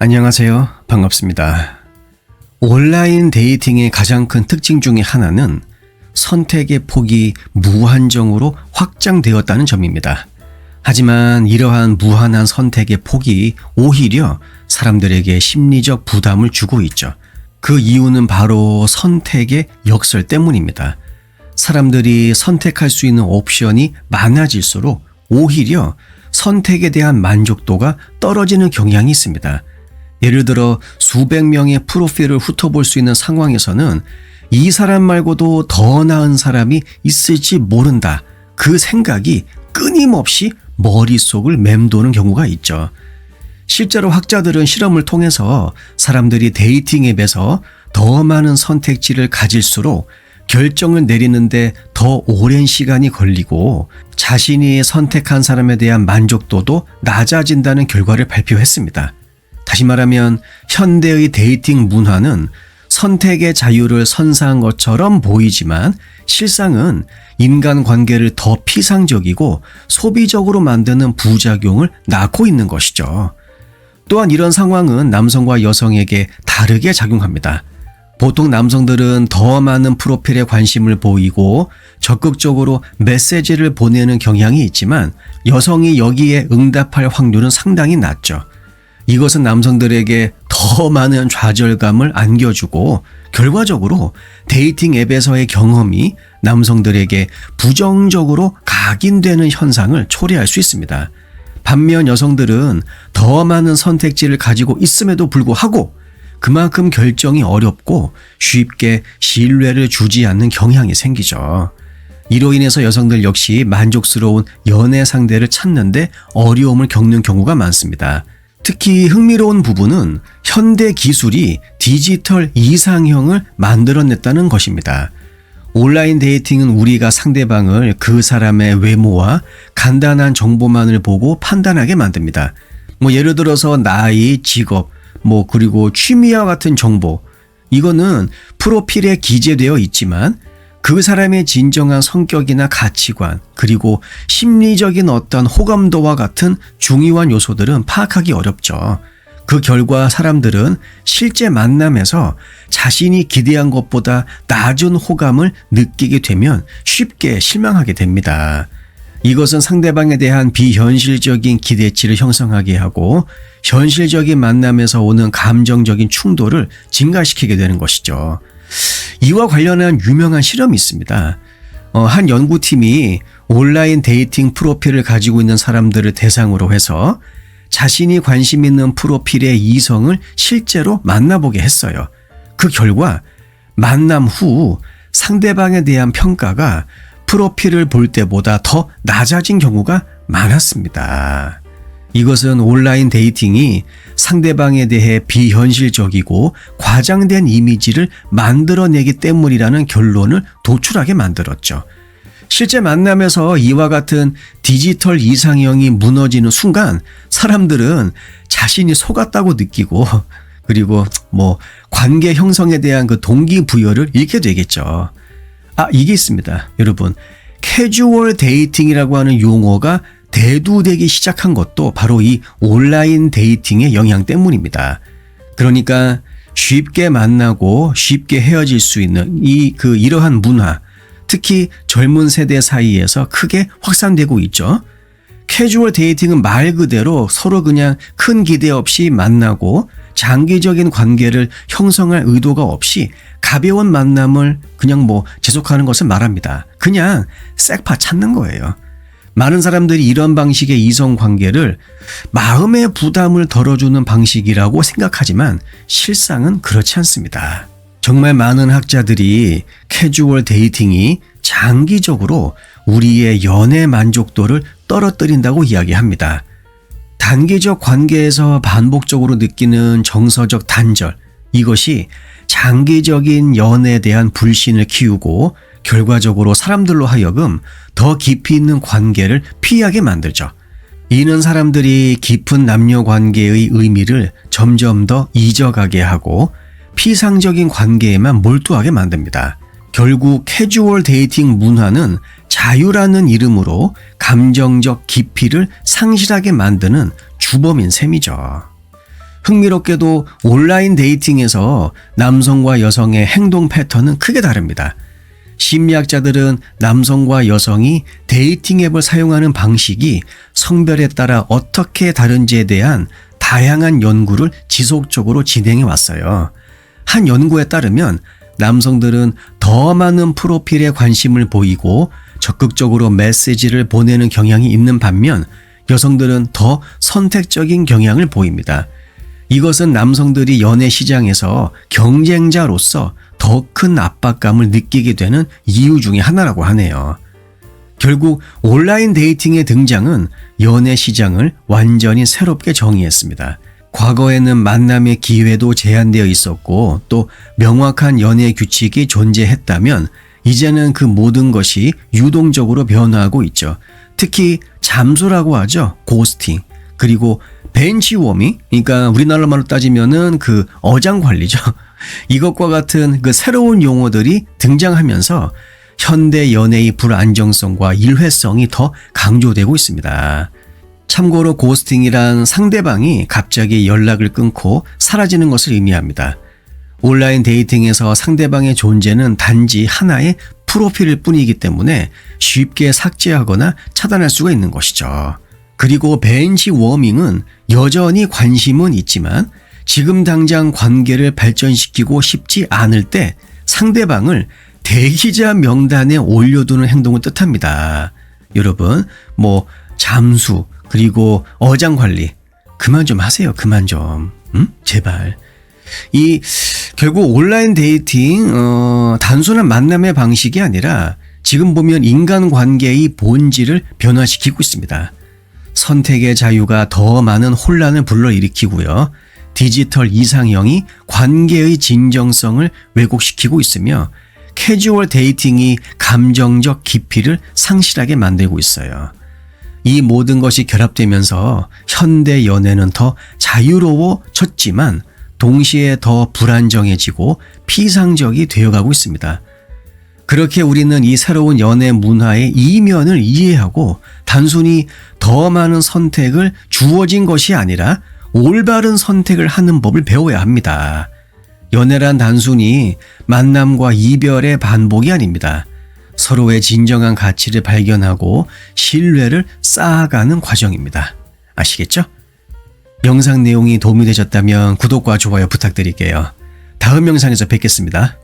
안녕하세요. 반갑습니다. 온라인 데이팅의 가장 큰 특징 중에 하나는 선택의 폭이 무한정으로 확장되었다는 점입니다. 하지만 이러한 무한한 선택의 폭이 오히려 사람들에게 심리적 부담을 주고 있죠. 그 이유는 바로 선택의 역설 때문입니다. 사람들이 선택할 수 있는 옵션이 많아질수록 오히려 선택에 대한 만족도가 떨어지는 경향이 있습니다. 예를 들어 수백 명의 프로필을 훑어볼 수 있는 상황에서는 이 사람 말고도 더 나은 사람이 있을지 모른다. 그 생각이 끊임없이 머릿속을 맴도는 경우가 있죠. 실제로 학자들은 실험을 통해서 사람들이 데이팅 앱에서 더 많은 선택지를 가질수록 결정을 내리는데 더 오랜 시간이 걸리고 자신이 선택한 사람에 대한 만족도도 낮아진다는 결과를 발표했습니다. 다시 말하면 현대의 데이팅 문화는 선택의 자유를 선사한 것처럼 보이지만 실상은 인간관계를 더 피상적이고 소비적으로 만드는 부작용을 낳고 있는 것이죠. 또한 이런 상황은 남성과 여성에게 다르게 작용합니다. 보통 남성들은 더 많은 프로필에 관심을 보이고 적극적으로 메시지를 보내는 경향이 있지만 여성이 여기에 응답할 확률은 상당히 낮죠. 이것은 남성들에게 더 많은 좌절감을 안겨주고 결과적으로 데이팅 앱에서의 경험이 남성들에게 부정적으로 각인되는 현상을 초래할 수 있습니다. 반면 여성들은 더 많은 선택지를 가지고 있음에도 불구하고 그만큼 결정이 어렵고 쉽게 신뢰를 주지 않는 경향이 생기죠. 이로 인해서 여성들 역시 만족스러운 연애 상대를 찾는데 어려움을 겪는 경우가 많습니다. 특히 흥미로운 부분은 현대 기술이 디지털 이상형을 만들어냈다는 것입니다. 온라인 데이팅은 우리가 상대방을 그 사람의 외모와 간단한 정보만을 보고 판단하게 만듭니다. 예를 들어서 나이, 직업, 그리고 취미와 같은 정보. 이거는 프로필에 기재되어 있지만 그 사람의 진정한 성격이나 가치관, 그리고 심리적인 어떤 호감도와 같은 중요한 요소들은 파악하기 어렵죠. 그 결과 사람들은 실제 만남에서 자신이 기대한 것보다 낮은 호감을 느끼게 되면 쉽게 실망하게 됩니다. 이것은 상대방에 대한 비현실적인 기대치를 형성하게 하고 현실적인 만남에서 오는 감정적인 충돌을 증가시키게 되는 것이죠. 이와 관련한 유명한 실험이 있습니다. 한 연구팀이 온라인 데이팅 프로필을 가지고 있는 사람들을 대상으로 해서 자신이 관심 있는 프로필의 이성을 실제로 만나보게 했어요. 그 결과 만남 후 상대방에 대한 평가가 프로필을 볼 때보다 더 낮아진 경우가 많았습니다. 이것은 온라인 데이팅이 상대방에 대해 비현실적이고 과장된 이미지를 만들어내기 때문이라는 결론을 도출하게 만들었죠. 실제 만남에서 이와 같은 디지털 이상형이 무너지는 순간 사람들은 자신이 속았다고 느끼고 그리고 관계 형성에 대한 그 동기부여를 잃게 되겠죠. 이게 있습니다. 여러분, 캐주얼 데이팅이라고 하는 용어가 대두되기 시작한 것도 바로 이 온라인 데이팅의 영향 때문입니다. 그러니까 쉽게 만나고 쉽게 헤어질 수 있는 이러한 문화, 특히 젊은 세대 사이에서 크게 확산되고 있죠. 캐주얼 데이팅은 말 그대로 서로 그냥 큰 기대 없이 만나고 장기적인 관계를 형성할 의도가 없이 가벼운 만남을 그냥 지속하는 것을 말합니다. 그냥 색파 찾는 거예요. 많은 사람들이 이런 방식의 이성관계를 마음의 부담을 덜어주는 방식이라고 생각하지만 실상은 그렇지 않습니다. 정말 많은 학자들이 캐주얼 데이팅이 장기적으로 우리의 연애 만족도를 떨어뜨린다고 이야기합니다. 단기적 관계에서 반복적으로 느끼는 정서적 단절, 이것이 장기적인 연애에 대한 불신을 키우고 결과적으로 사람들로 하여금 더 깊이 있는 관계를 피하게 만들죠. 이는 사람들이 깊은 남녀 관계의 의미를 점점 더 잊어가게 하고 피상적인 관계에만 몰두하게 만듭니다. 결국 캐주얼 데이팅 문화는 자유라는 이름으로 감정적 깊이를 상실하게 만드는 주범인 셈이죠. 흥미롭게도 온라인 데이팅에서 남성과 여성의 행동 패턴은 크게 다릅니다. 심리학자들은 남성과 여성이 데이팅 앱을 사용하는 방식이 성별에 따라 어떻게 다른지에 대한 다양한 연구를 지속적으로 진행해 왔어요. 한 연구에 따르면 남성들은 더 많은 프로필에 관심을 보이고 적극적으로 메시지를 보내는 경향이 있는 반면 여성들은 더 선택적인 경향을 보입니다. 이것은 남성들이 연애 시장에서 경쟁자로서 더 큰 압박감을 느끼게 되는 이유 중에 하나라고 하네요. 결국 온라인 데이팅의 등장은 연애 시장을 완전히 새롭게 정의했습니다. 과거에는 만남의 기회도 제한되어 있었고 또 명확한 연애 규칙이 존재했다면 이제는 그 모든 것이 유동적으로 변화하고 있죠. 특히 잠수라고 하죠. 고스팅. 그리고 벤치워밍, 그러니까 우리나라 말로 따지면은 그 어장 관리죠. 이것과 같은 그 새로운 용어들이 등장하면서 현대 연애의 불안정성과 일회성이 더 강조되고 있습니다. 참고로 고스팅이란 상대방이 갑자기 연락을 끊고 사라지는 것을 의미합니다. 온라인 데이팅에서 상대방의 존재는 단지 하나의 프로필일 뿐이기 때문에 쉽게 삭제하거나 차단할 수가 있는 것이죠. 그리고 벤치 워밍은 여전히 관심은 있지만 지금 당장 관계를 발전시키고 싶지 않을 때 상대방을 대기자 명단에 올려두는 행동을 뜻합니다. 여러분, 잠수 그리고 어장 관리 그만 좀 하세요. 그만 좀. 제발. 결국 온라인 데이팅 단순한 만남의 방식이 아니라 지금 보면 인간관계의 본질을 변화시키고 있습니다. 선택의 자유가 더 많은 혼란을 불러일으키고요. 디지털 이상형이 관계의 진정성을 왜곡시키고 있으며 캐주얼 데이팅이 감정적 깊이를 상실하게 만들고 있어요. 이 모든 것이 결합되면서 현대 연애는 더 자유로워졌지만 동시에 더 불안정해지고 피상적이 되어가고 있습니다. 그렇게 우리는 이 새로운 연애 문화의 이면을 이해하고 단순히 더 많은 선택을 주어진 것이 아니라 올바른 선택을 하는 법을 배워야 합니다. 연애란 단순히 만남과 이별의 반복이 아닙니다. 서로의 진정한 가치를 발견하고 신뢰를 쌓아가는 과정입니다. 아시겠죠? 영상 내용이 도움이 되셨다면 구독과 좋아요 부탁드릴게요. 다음 영상에서 뵙겠습니다.